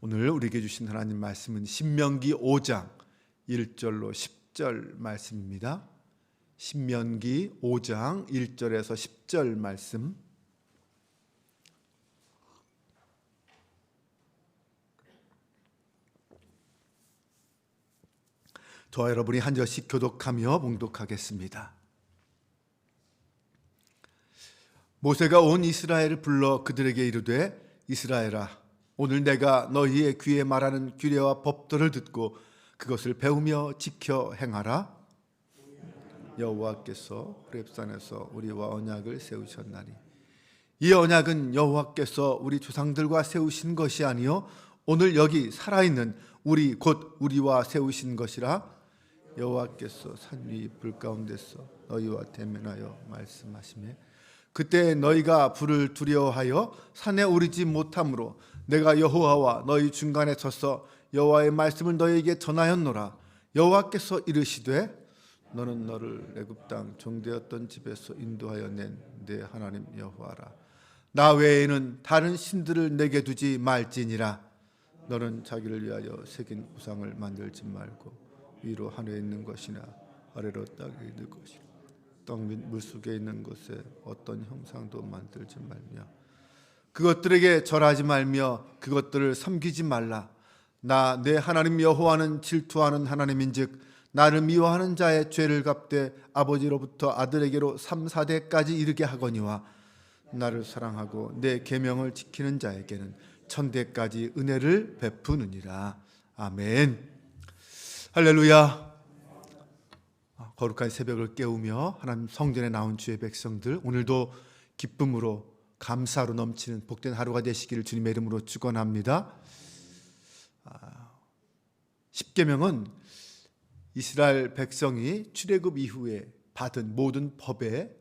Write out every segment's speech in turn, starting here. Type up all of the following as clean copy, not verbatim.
오늘 우리에게 주신 하나님 말씀은 신명기 5장 1절로 10절 말씀입니다. 신명기 5장 1절에서 10절 말씀. 저와 여러분이 한 절씩 교독하며 봉독하겠습니다. 모세가 온 이스라엘을 불러 그들에게 이르되 이스라엘아, 오늘 내가 너희의 귀에 말하는 규례와 법도를 듣고 그것을 배우며 지켜 행하라. 여호와께서 호렙산에서 우리와 언약을 세우셨나니 이 언약은 여호와께서 우리 조상들과 세우신 것이 아니요 오늘 여기 살아있는 우리 곧 우리와 세우신 것이라. 여호와께서 산 위 불 가운데서 너희와 대면하여 말씀하시매 그때 너희가 불을 두려워하여 산에 오르지 못하므로 내가 여호와와 너희 중간에 서서 여호와의 말씀을 너희에게 전하였노라. 여호와께서 이르시되 너는 너를 애굽 땅 종되었던 집에서 인도하여 낸 내 하나님 여호와라. 나 외에는 다른 신들을 내게 두지 말지니라. 너는 자기를 위하여 새긴 우상을 만들지 말고 위로 하늘에 있는 것이나 아래로 땅에 있는 것이나 땅 및 물속에 있는 곳에 어떤 형상도 만들지 말며 그것들에게 절하지 말며 그것들을 섬기지 말라. 나 내 하나님 여호와는 질투하는 하나님인즉 나를 미워하는 자의 죄를 갚되 아버지로부터 아들에게로 3, 4대까지 이르게 하거니와 나를 사랑하고 내 계명을 지키는 자에게는 천대까지 은혜를 베푸느니라. 아멘. 할렐루야. 거룩한 새벽을 깨우며 하나님 성전에 나온 주의 백성들, 오늘도 기쁨으로 감사로 넘치는 복된 하루가 되시기를 주님의 이름으로 축원합니다. 십계명은 이스라엘 백성이 출애굽 이후에 받은 모든 법의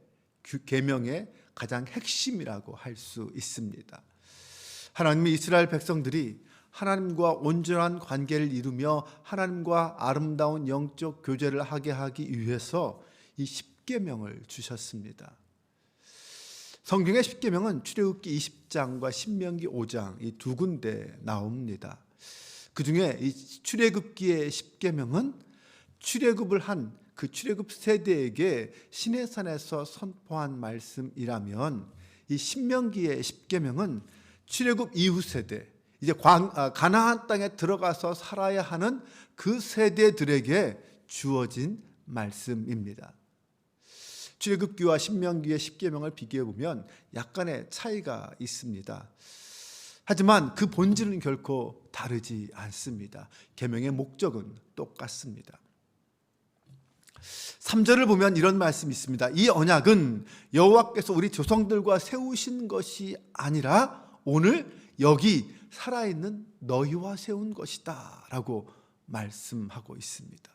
계명의 가장 핵심이라고 할 수 있습니다. 하나님이 이스라엘 백성들이 하나님과 온전한 관계를 이루며 하나님과 아름다운 영적 교제를 하게 하기 위해서 이 십계명을 주셨습니다. 성경의 십계명은 출애굽기 20장과 신명기 5장 이 두 군데 나옵니다. 그중에 이 출애굽기의 십계명은 출애굽을 한 그 출애굽 세대에게 시내산에서 선포한 말씀이라면 이 신명기의 십계명은 출애굽 이후 세대, 이제 가나안 땅에 들어가서 살아야 하는 그 세대들에게 주어진 말씀입니다. 출애굽기와 신명기의 십계명을 비교해 보면 약간의 차이가 있습니다. 하지만 그 본질은 결코 다르지 않습니다. 계명의 목적은 똑같습니다. 3절을 보면 이런 말씀이 있습니다. 이 언약은 여호와께서 우리 조상들과 세우신 것이 아니라 오늘 여기 살아있는 너희와 세운 것이다 라고 말씀하고 있습니다.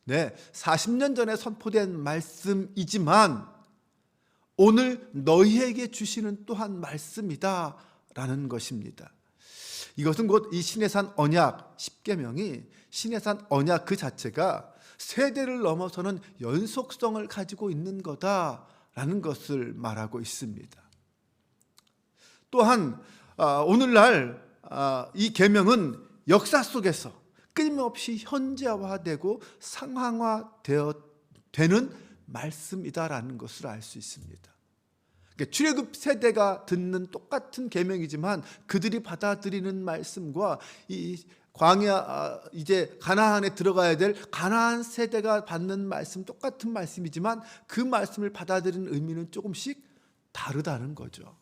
네, 40년 전에 선포된 말씀이지만 오늘 너희에게 주시는 또한 말씀이다 라는 것입니다. 이것은 곧 이 시내산 언약 십계명이 시내산 언약 그 자체가 세대를 넘어서는 연속성을 가지고 있는 거다라는 것을 말하고 있습니다. 또한 오늘날 이 계명은 역사 속에서 끊임없이 현재화되고 상황화되는 말씀이다라는 것을 알 수 있습니다. 출애굽 세대가 듣는 똑같은 계명이지만 그들이 받아들이는 말씀과 이 광야 이제 가나안에 들어가야 될 가나안 세대가 받는 말씀 똑같은 말씀이지만 그 말씀을 받아들이는 의미는 조금씩 다르다는 거죠.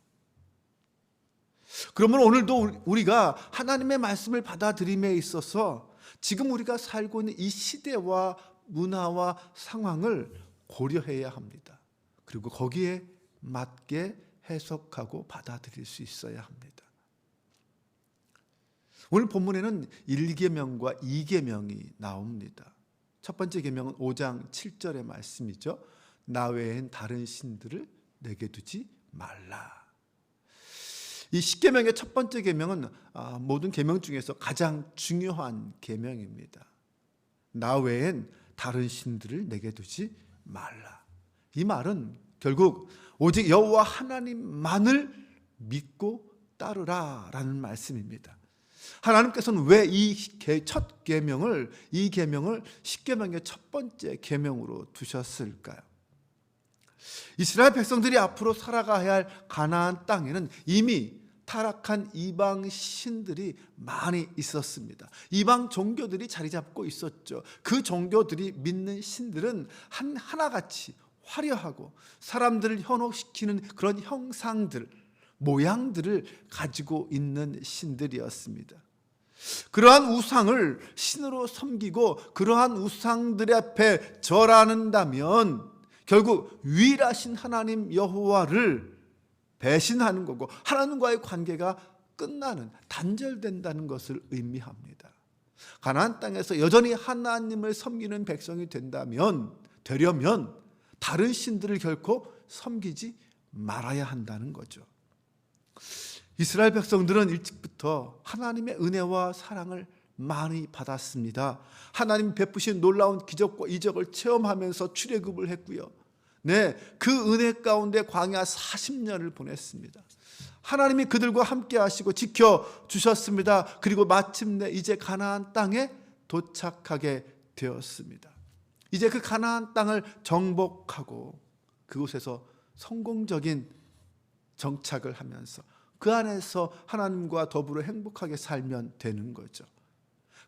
그러면 오늘도 우리가 하나님의 말씀을 받아들임에 있어서 지금 우리가 살고 있는 이 시대와 문화와 상황을 고려해야 합니다. 그리고 거기에 맞게 해석하고 받아들일 수 있어야 합니다. 오늘 본문에는 1계명과 2계명이 나옵니다. 첫 번째 계명은 5장 7절의 말씀이죠. 나 외엔 다른 신들을 내게 두지 말라. 이 십계명의 첫 번째 계명은 모든 계명 중에서 가장 중요한 계명입니다. 나 외엔 다른 신들을 내게 두지 말라. 이 말은 결국 오직 여호와 하나님만을 믿고 따르라라는 말씀입니다. 하나님께서는 왜 이 첫 계명을, 이 계명을 십계명의 첫 번째 계명으로 두셨을까요? 이스라엘 백성들이 앞으로 살아가야 할 가나안 땅에는 이미 타락한 이방 신들이 많이 있었습니다. 이방 종교들이 자리 잡고 있었죠. 그 종교들이 믿는 신들은 하나같이 화려하고 사람들을 현혹시키는 그런 형상들, 모양들을 가지고 있는 신들이었습니다. 그러한 우상을 신으로 섬기고 그러한 우상들 앞에 절하는다면 결국 유일하신 하나님 여호와를 배신하는 거고 하나님과의 관계가 끝나는, 단절된다는 것을 의미합니다. 가나안 땅에서 여전히 하나님을 섬기는 백성이 되려면 다른 신들을 결코 섬기지 말아야 한다는 거죠. 이스라엘 백성들은 일찍부터 하나님의 은혜와 사랑을 많이 받았습니다. 하나님 베푸신 놀라운 기적과 이적을 체험하면서 출애굽을 했고요. 그 은혜 가운데 광야 40년을 보냈습니다. 하나님이 그들과 함께 하시고 지켜주셨습니다. 그리고 마침내 이제 가나안 땅에 도착하게 되었습니다. 이제 그 가나안 땅을 정복하고 그곳에서 성공적인 정착을 하면서 그 안에서 하나님과 더불어 행복하게 살면 되는 거죠.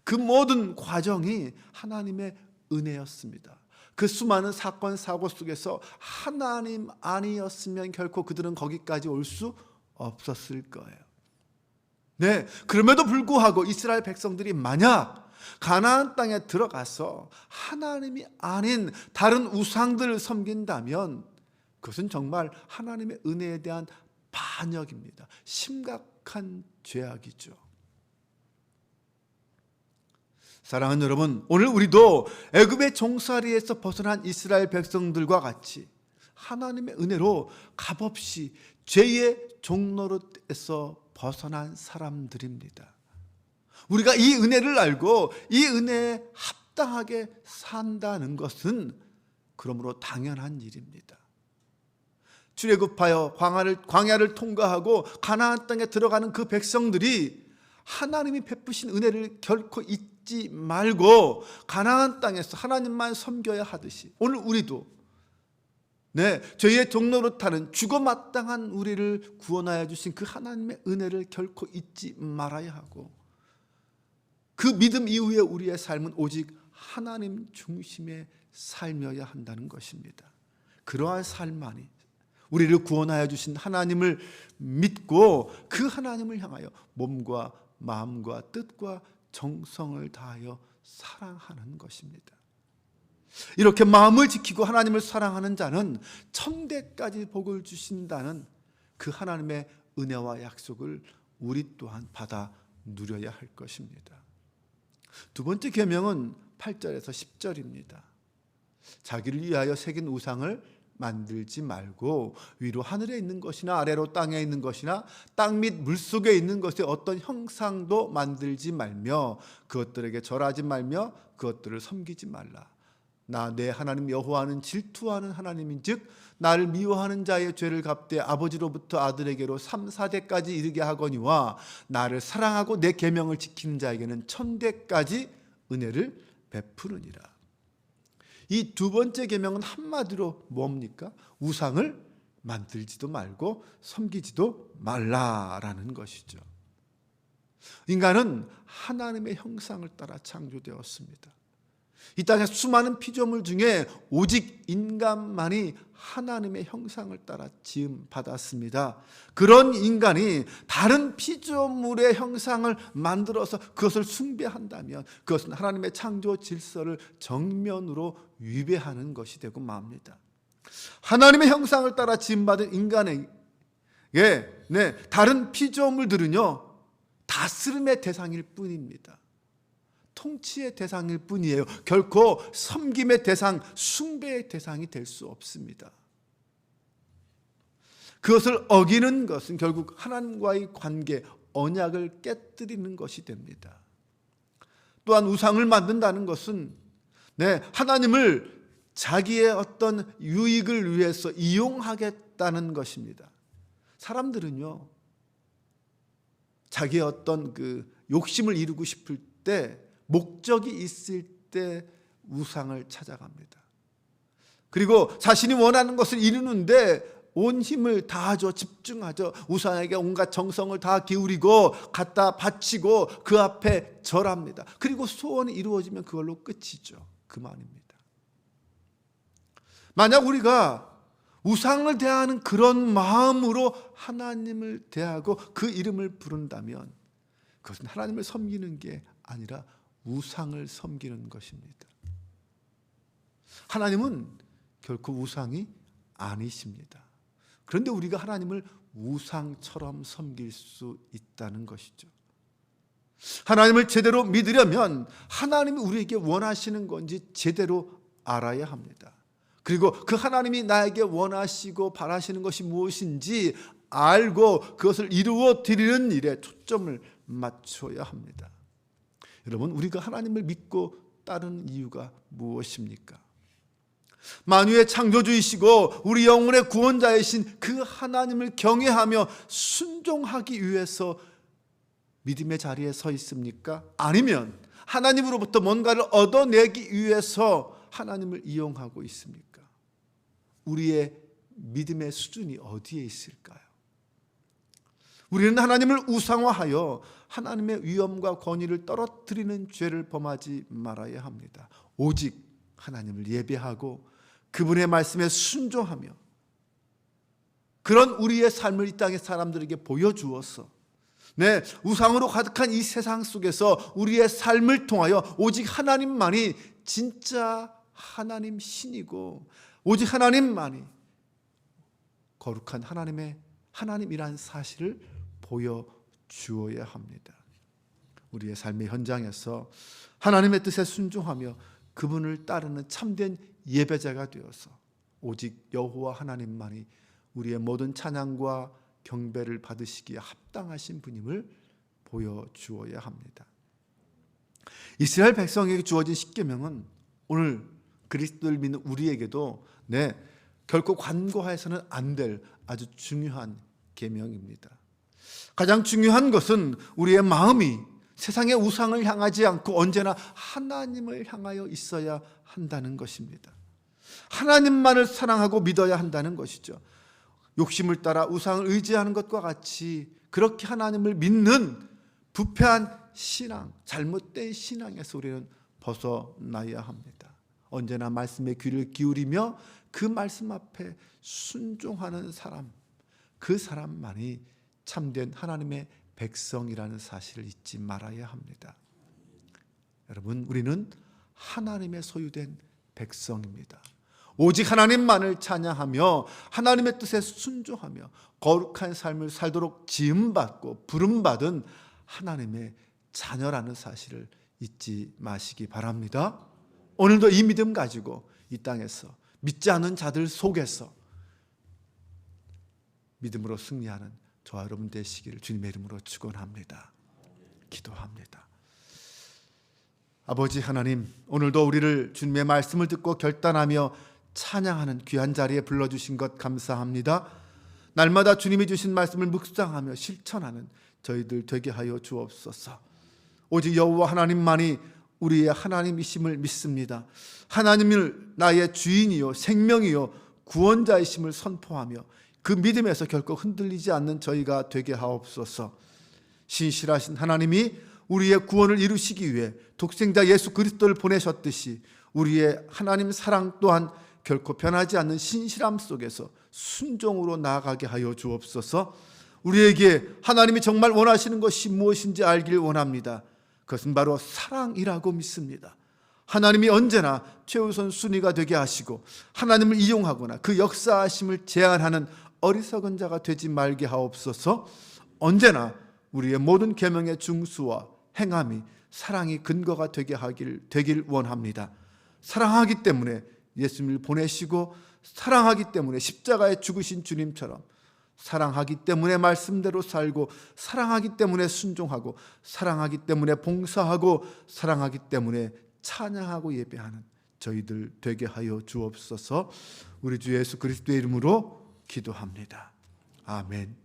그 모든 과정이 하나님의 은혜였습니다. 그 수많은 사건 사고 속에서 하나님 아니었으면 결코 그들은 거기까지 올 수 없었을 거예요. 그럼에도 불구하고 이스라엘 백성들이 만약 가나안 땅에 들어가서 하나님이 아닌 다른 우상들을 섬긴다면 그것은 정말 하나님의 은혜에 대한 반역입니다. 심각한 죄악이죠. 사랑하는 여러분, 오늘 우리도 애굽의 종살이에서 벗어난 이스라엘 백성들과 같이 하나님의 은혜로 값없이 죄의 종노릇에서 벗어난 사람들입니다. 우리가 이 은혜를 알고 이 은혜에 합당하게 산다는 것은 그러므로 당연한 일입니다. 출애굽하여 광야를 통과하고 가나안 땅에 들어가는 그 백성들이 하나님이 베푸신 은혜를 결코 잊지 말고 가나안 땅에서 하나님만 섬겨야 하듯이 오늘 우리도 죄의 종노릇하는 죽어 마땅한 우리를 구원하여 주신 그 하나님의 은혜를 결코 잊지 말아야 하고 그 믿음 이후에 우리의 삶은 오직 하나님 중심의 삶이어야 한다는 것입니다. 그러한 삶만이 우리를 구원하여 주신 하나님을 믿고 그 하나님을 향하여 몸과 마음과 뜻과 정성을 다하여 사랑하는 것입니다. 이렇게 마음을 지키고 하나님을 사랑하는 자는 천대까지 복을 주신다는 그 하나님의 은혜와 약속을 우리 또한 받아 누려야 할 것입니다. 두 번째 계명은 8절에서 10절입니다. 자기를 위하여 새긴 우상을 만들지 말고 위로 하늘에 있는 것이나 아래로 땅에 있는 것이나 땅 및 물속에 있는 것의 어떤 형상도 만들지 말며 그것들에게 절하지 말며 그것들을 섬기지 말라. 나 내 하나님 여호와는 질투하는 하나님인즉 나를 미워하는 자의 죄를 갚되 아버지로부터 아들에게로 3, 4대까지 이르게 하거니와 나를 사랑하고 내 계명을 지키는 자에게는 천대까지 은혜를 베푸느니라. 이 두 번째 계명은 한마디로 뭡니까? 우상을 만들지도 말고 섬기지도 말라라는 것이죠. 인간은 하나님의 형상을 따라 창조되었습니다. 이 땅의 수많은 피조물 중에 오직 인간만이 하나님의 형상을 따라 지음 받았습니다. 그런 인간이 다른 피조물의 형상을 만들어서 그것을 숭배한다면 그것은 하나님의 창조 질서를 정면으로 위배하는 것이 되고 맙니다. 하나님의 형상을 따라 지음 받은 인간에게 다른 피조물들은요 다스림의 대상일 뿐입니다. 통치의 대상일 뿐이에요. 결코 섬김의 대상, 숭배의 대상이 될 수 없습니다. 그것을 어기는 것은 결국 하나님과의 관계, 언약을 깨뜨리는 것이 됩니다. 또한 우상을 만든다는 것은 하나님을 자기의 어떤 유익을 위해서 이용하겠다는 것입니다. 사람들은요 자기의 어떤 그 욕심을 이루고 싶을 때, 목적이 있을 때 우상을 찾아갑니다. 그리고 자신이 원하는 것을 이루는데 온 힘을 다하죠. 집중하죠. 우상에게 온갖 정성을 다 기울이고 갖다 바치고 그 앞에 절합니다. 그리고 소원이 이루어지면 그걸로 끝이죠. 그만입니다. 만약 우리가 우상을 대하는 그런 마음으로 하나님을 대하고 그 이름을 부른다면 그것은 하나님을 섬기는 게 아니라 우상을 섬기는 것입니다. 하나님은 결코 우상이 아니십니다. 그런데 우리가 하나님을 우상처럼 섬길 수 있다는 것이죠. 하나님을 제대로 믿으려면 하나님이 우리에게 원하시는 건지 제대로 알아야 합니다. 그리고 그 하나님이 나에게 원하시고 바라시는 것이 무엇인지 알고 그것을 이루어 드리는 일에 초점을 맞춰야 합니다. 여러분, 우리가 하나님을 믿고 따르는 이유가 무엇입니까? 만유의 창조주이시고 우리 영혼의 구원자이신 그 하나님을 경외하며 순종하기 위해서 믿음의 자리에 서 있습니까? 아니면 하나님으로부터 뭔가를 얻어내기 위해서 하나님을 이용하고 있습니까? 우리의 믿음의 수준이 어디에 있을까요? 우리는 하나님을 우상화하여 하나님의 위엄과 권위를 떨어뜨리는 죄를 범하지 말아야 합니다. 오직 하나님을 예배하고 그분의 말씀에 순종하며 그런 우리의 삶을 이 땅의 사람들에게 보여주어서 우상으로 가득한 이 세상 속에서 우리의 삶을 통하여 오직 하나님만이 진짜 하나님 신이고 오직 하나님만이 거룩한 하나님이란 사실을 보여주어야 합니다. 우리의 삶의 현장에서 하나님의 뜻에 순종하며 그분을 따르는 참된 예배자가 되어서 오직 여호와 하나님만이 우리의 모든 찬양과 경배를 받으시기에 합당하신 분임을 보여주어야 합니다. 이스라엘 백성에게 주어진 십계명은 오늘 그리스도를 믿는 우리에게도 결코 간과해서는 안 될 아주 중요한 계명입니다. 가장 중요한 것은 우리의 마음이 세상의 우상을 향하지 않고 언제나 하나님을 향하여 있어야 한다는 것입니다. 하나님만을 사랑하고 믿어야 한다는 것이죠. 욕심을 따라 우상을 의지하는 것과 같이 그렇게 하나님을 믿는 부패한 신앙, 잘못된 신앙에서 우리는 벗어나야 합니다. 언제나 말씀에 귀를 기울이며 그 말씀 앞에 순종하는 사람, 그 사람만이 참된 하나님의 백성이라는 사실을 잊지 말아야 합니다. 여러분, 우리는 하나님의 소유된 백성입니다. 오직 하나님만을 찬양하며 하나님의 뜻에 순종하며 거룩한 삶을 살도록 지음받고 부름받은 하나님의 자녀라는 사실을 잊지 마시기 바랍니다. 오늘도 이 믿음 가지고 이 땅에서 믿지 않는 자들 속에서 믿음으로 승리하는 저와 여러분 되시기를 주님의 이름으로 축원합니다. 기도합니다. 아버지 하나님, 오늘도 우리를 주님의 말씀을 듣고 결단하며 찬양하는 귀한 자리에 불러주신 것 감사합니다. 날마다 주님이 주신 말씀을 묵상하며 실천하는 저희들 되게 하여 주옵소서. 오직 여호와 하나님만이 우리의 하나님이심을 믿습니다. 하나님을 나의 주인이요 생명이요 구원자이심을 선포하며 그 믿음에서 결코 흔들리지 않는 저희가 되게 하옵소서. 신실하신 하나님이 우리의 구원을 이루시기 위해 독생자 예수 그리스도를 보내셨듯이 우리의 하나님 사랑 또한 결코 변하지 않는 신실함 속에서 순종으로 나아가게 하여 주옵소서. 우리에게 하나님이 정말 원하시는 것이 무엇인지 알길 원합니다. 그것은 바로 사랑이라고 믿습니다. 하나님이 언제나 최우선 순위가 되게 하시고 하나님을 이용하거나 그 역사하심을 제한하는 어리석은 자가 되지 말게 하옵소서. 언제나 우리의 모든 계명의 중수와 행함이 사랑이 근거가 되길 원합니다. 사랑하기 때문에 예수님을 보내시고 사랑하기 때문에 십자가에 죽으신 주님처럼 사랑하기 때문에 말씀대로 살고 사랑하기 때문에 순종하고 사랑하기 때문에 봉사하고 사랑하기 때문에 찬양하고 예배하는 저희들 되게 하여 주옵소서. 우리 주 예수 그리스도의 이름으로 기도합니다. 아멘.